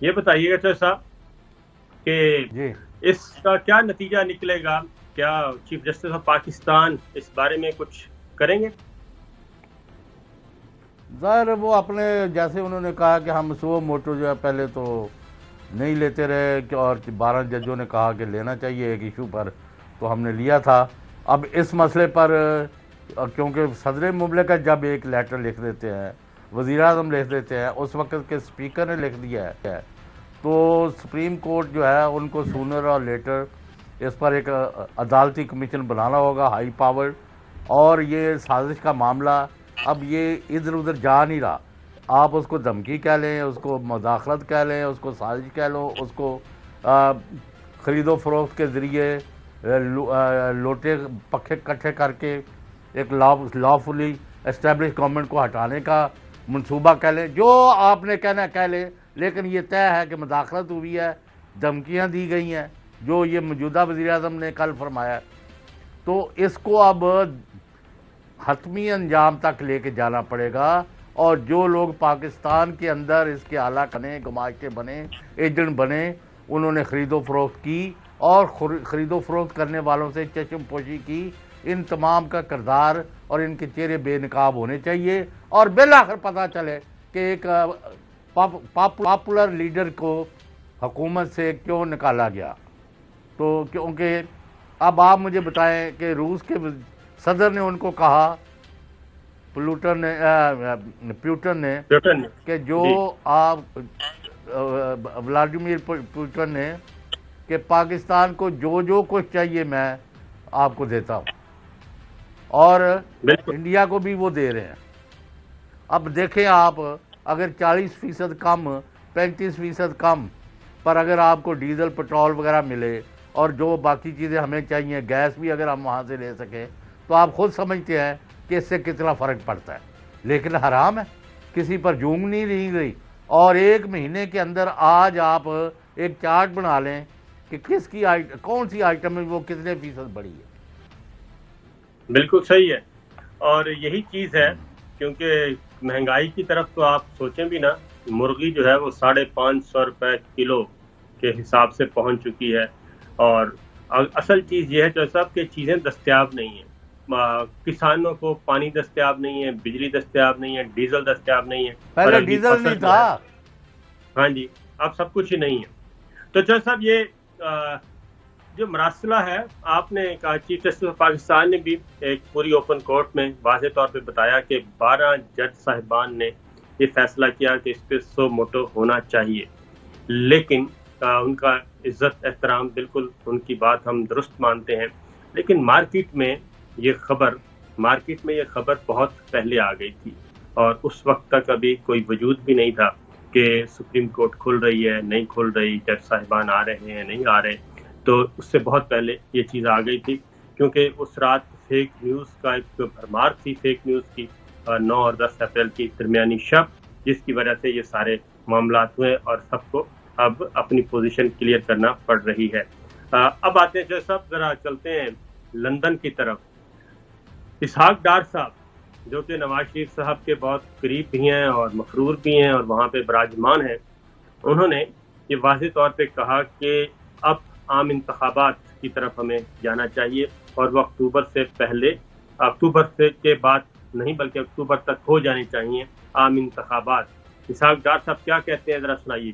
یہ بتائیے گا چودھری صاحب کہ جی اس کا کیا نتیجہ نکلے گا؟ کیا چیف جسٹس آف پاکستان اس بارے میں کچھ کریں گے؟ ظاہر ہے وہ اپنے جیسے انہوں نے کہا کہ ہم سو موٹو جو ہے پہلے تو نہیں لیتے رہے اور 12 ججوں نے کہا کہ لینا چاہیے ایک ایشو پر، تو ہم نے لیا تھا۔ اب اس مسئلے پر کیونکہ صدر مملکت جب ایک لیٹر لکھ دیتے ہیں، وزیر اعظم لکھ دیتے ہیں، اس وقت کے اسپیکر نے لکھ دیا ہے، تو سپریم کورٹ جو ہے ان کو سونر اور لیٹر اس پر ایک عدالتی کمیشن بنانا ہوگا، ہائی پاور، اور یہ سازش کا معاملہ اب یہ ادھر ادھر جا نہیں رہا۔ آپ اس کو دھمکی کہہ لیں، اس کو مداخلت کہہ لیں، اس کو سازش کہہ لو، اس کو خرید و فروخت کے ذریعے لوٹے پکھے کٹھے کر کے ایک لافلی اسٹیبلش گورنمنٹ کو ہٹانے کا منصوبہ کہہ لیں، جو آپ نے کہنا کہہ لیں، لیکن یہ طے ہے کہ مداخلت ہوئی ہے، دھمکیاں دی گئی ہیں، جو یہ موجودہ وزیر اعظم نے کل فرمایا، تو اس کو اب حتمی انجام تک لے کے جانا پڑے گا۔ اور جو لوگ پاکستان کے اندر اس کے آلہ بنے، گماشتے بنے، ایجنٹ بنے، انہوں نے خرید و فروخت کی اور خرید و فروخت کرنے والوں سے چشم پوشی کی، ان تمام کا کردار اور ان کے چہرے بے نقاب ہونے چاہیے، اور بالآخر پتہ چلے کہ ایک پاپولر لیڈر کو حکومت سے کیوں نکالا گیا۔ تو کیونکہ اب آپ مجھے بتائیں کہ روس کے صدر نے ان کو کہا، پیوٹن نے کہ جو آپ ولادیمیر پیوٹن نے کہ پاکستان کو جو کچھ چاہیے میں آپ کو دیتا ہوں، اور انڈیا کو بھی وہ دے رہے ہیں۔ اب دیکھیں آپ، اگر 40% کم، 35% کم پر اگر آپ کو ڈیزل پٹرول وغیرہ ملے اور جو باقی چیزیں ہمیں چاہیے، گیس بھی اگر ہم وہاں سے لے سکیں، تو آپ خود سمجھتے ہیں کہ اس سے کتنا فرق پڑتا ہے۔ لیکن حرام ہے، کسی پر جونگ نہیں رہی گئی، اور ایک مہینے کے اندر آج آپ ایک چارٹ بنا لیں کہ کون سی آئٹم ہے وہ کتنے فیصد بڑھی ہے۔ بالکل صحیح ہے، اور یہی چیز ہے، کیونکہ مہنگائی کی طرف تو آپ سوچیں بھی نا، مرغی جو ہے وہ 550 روپے کلو کے حساب سے پہنچ چکی ہے، اور اصل چیز یہ ہے جو صاحب کہ چیزیں دستیاب نہیں ہیں، کسانوں کو پانی دستیاب نہیں ہے، بجلی دستیاب نہیں ہے، ڈیزل دستیاب نہیں ہے، پہلے ڈیزل نہیں تھا۔ ہاں جی، اب سب کچھ ہی نہیں ہے۔ تو جو صاحب یہ جو مراسلہ ہے، آپ نے کہا چیف جسٹس آف پاکستان نے بھی ایک پوری اوپن کورٹ میں واضح طور پہ بتایا کہ 12 جج صاحبان نے یہ فیصلہ کیا کہ اس پہ سو موٹو ہونا چاہیے، لیکن ان کا عزت احترام، بالکل ان کی بات ہم درست مانتے ہیں، لیکن مارکیٹ میں یہ خبر بہت پہلے آ گئی تھی، اور اس وقت تک ابھی کوئی وجود بھی نہیں تھا کہ سپریم کورٹ کھل رہی ہے نہیں کھل رہی، جج صاحبان آ رہے ہیں نہیں آ رہے، تو اس سے بہت پہلے یہ چیز آ گئی تھی، کیونکہ اس رات فیک نیوز کا ایک بھرمار تھی، فیک نیوز کی 9 اور 10 اپریل کی درمیانی شب، جس کی وجہ سے یہ سارے معاملات ہوئے اور سب کو اب اپنی پوزیشن کلیئر کرنا پڑ رہی ہے۔ اب آتے ہیں جو سب ذرا چلتے ہیں لندن کی طرف۔ اسحاق ڈار صاحب جو کہ نواز شریف صاحب کے بہت قریب بھی ہیں اور مفرور بھی ہیں اور وہاں پہ براجمان ہیں، انہوں نے یہ واضح طور پہ کہا کہ اب عام انتخابات کی طرف ہمیں جانا چاہیے، اور وہ اکتوبر سے کے بعد نہیں بلکہ اکتوبر تک ہو جانے چاہیے عام انتخابات۔ اسحاق ڈار صاحب کیا کہتے ہیں، ذرا سنائیے۔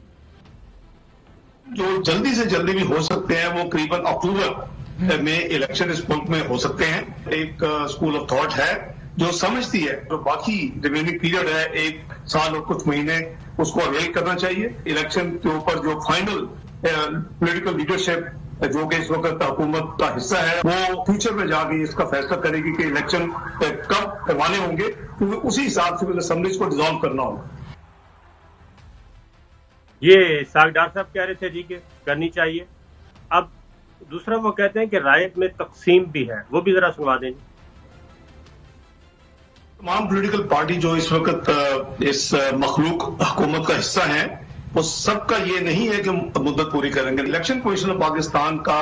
جو جلدی سے جلدی بھی ہو سکتے ہیں، وہ قریباً اکتوبر میں الیکشن اس ملک میں ہو سکتے ہیں۔ ایک اسکول آف تھاٹ ہے جو سمجھتی ہے جو باقی ریمیننگ پیریڈ ہے 1 سال اور کچھ مہینے، اس کو اویل کرنا چاہیے۔ الیکشن کے اوپر جو فائنل پولیٹیکل لیڈرشپ جو کہ اس وقت حکومت کا حصہ ہے، وہ فیوچر میں جا کے اس کا فیصلہ کرے گی کہ الیکشن کب کروانے ہوں گے، کیونکہ اسی حساب سے اسمبلیز کو ڈیزالو کرنا ہوگا۔ یہ اسحاق ڈار صاحب کہہ رہے تھے جی کہ کرنی چاہیے۔ اب دوسرا وہ کہتے ہیں کہ رائے میں تقسیم بھی ہے، وہ بھی ذرا سنوا دیں۔ تمام پولیٹیکل پارٹی جو اس وقت اس مخلوق حکومت کا حصہ ہیں، وہ سب کا یہ نہیں ہے کہ مدت پوری کریں گے۔ الیکشن کمیشن آف پاکستان کا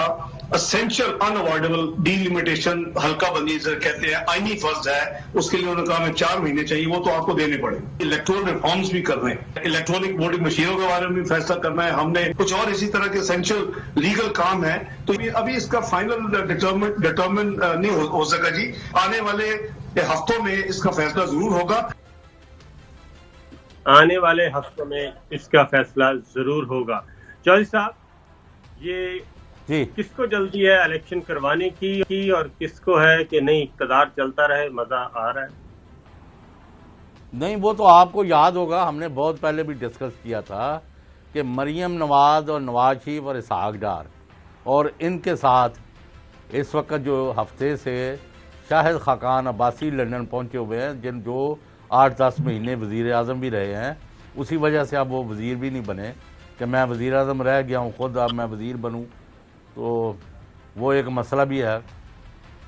اسینشل اناوائڈیبل ڈیلیمیٹیشن ہلکا بندی سے کہتے ہیں آئینی فرض ہے، اس کے لیے انہوں نے کہا ہمیں 4 مہینے چاہیے، وہ تو آپ کو دینے پڑے. الیکٹورل ریفارمز بھی کر رہے ہیں، الیکٹرانک ووٹنگ مشینوں کے بارے میں بھی فیصلہ کرنا ہے ہم نے، کچھ اور اسی طرح کے اسینشل لیگل کام ہے. تو ابھی اس کا فائنل ڈٹرمن نہیں ہو سکا جی. آنے والے ہفتوں میں اس کا فیصلہ ضرور ہوگا. آنے والے ہفتوں میں اس کا فیصلہ ضرور ہوگا. چودھری صاحب، یہ جی کس کو جلدی ہے الیکشن کروانے کی اور کس کو ہے کہ نہیں اقتدار چلتا رہے، مزہ آ رہا ہے؟ نہیں، وہ تو آپ کو یاد ہوگا، ہم نے بہت پہلے بھی ڈسکس کیا تھا کہ مریم نواز اور نواز شریف اور اسحاق ڈار اور ان کے ساتھ اس وقت جو ہفتے سے شاہد خاقان عباسی لندن پہنچے ہوئے ہیں، جو 8-10 مہینے وزیر اعظم بھی رہے ہیں، اسی وجہ سے اب وہ وزیر بھی نہیں بنے کہ میں وزیر اعظم رہ گیا ہوں خود، اب میں وزیر بنوں، تو وہ ایک مسئلہ بھی ہے.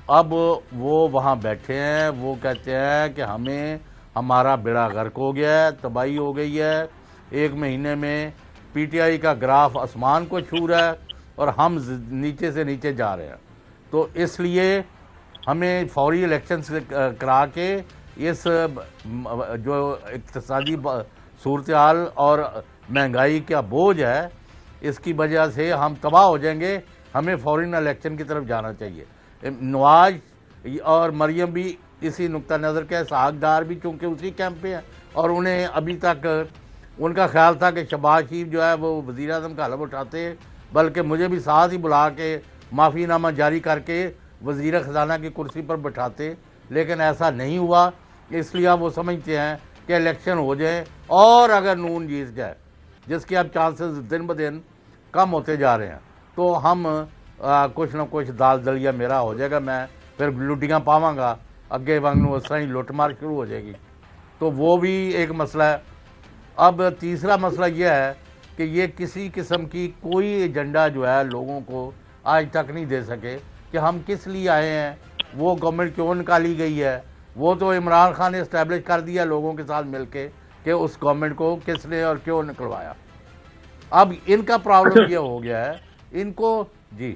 اب وہ وہاں بیٹھے ہیں، وہ کہتے ہیں کہ ہمیں ہمارا بیڑا غرق ہو گیا ہے، تباہی ہو گئی ہے، 1 مہینے میں پی ٹی آئی کا گراف آسمان کو چھو رہا ہے اور ہم نیچے سے نیچے جا رہے ہیں. تو اس لیے ہمیں فوری الیکشنز کرا کے اس جو اقتصادی صورتحال اور مہنگائی کا بوجھ ہے، اس کی وجہ سے ہم تباہ ہو جائیں گے، ہمیں فوراً الیکشن کی طرف جانا چاہیے. نواز اور مریم بھی اسی نقطہ نظر کے، اسحاق ڈار بھی چونکہ اسی کیمپ پہ ہیں اور انہیں ابھی تک ان کا خیال تھا کہ شہباز شریف جو ہے وہ وزیر اعظم کا حلف اٹھاتے، بلکہ مجھے بھی ساتھ ہی بلا کے معافی نامہ جاری کر کے وزیر خزانہ کی کرسی پر بٹھاتے، لیکن ایسا نہیں ہوا. اس لیے اب وہ سمجھتے ہیں کہ الیکشن ہو جائے اور اگر نون جیت جائے، جس کے اب چانسز دن بدن کم ہوتے جا رہے ہیں، تو ہم کچھ نہ کچھ دال دلیا میرا ہو جائے گا، میں پھر لٹیاں پاواں گا، اگے وانگوں اس طرح ہی لٹ مار شروع ہو جائے گی. تو وہ بھی ایک مسئلہ ہے. اب تیسرا مسئلہ یہ ہے کہ یہ کسی قسم کی کوئی ایجنڈا جو ہے لوگوں کو آج تک نہیں دے سکے کہ ہم کس لیے آئے ہیں، وہ گورنمنٹ کیوں نکالی گئی ہے. وہ تو عمران خان نے اسٹیبلش کر دیا لوگوں کے ساتھ مل کے کہ اس گورنمنٹ کو کس نے اور کیوں نکلوایا. اب ان کا پرابلم یہ ہو گیا ہے، ان کو جی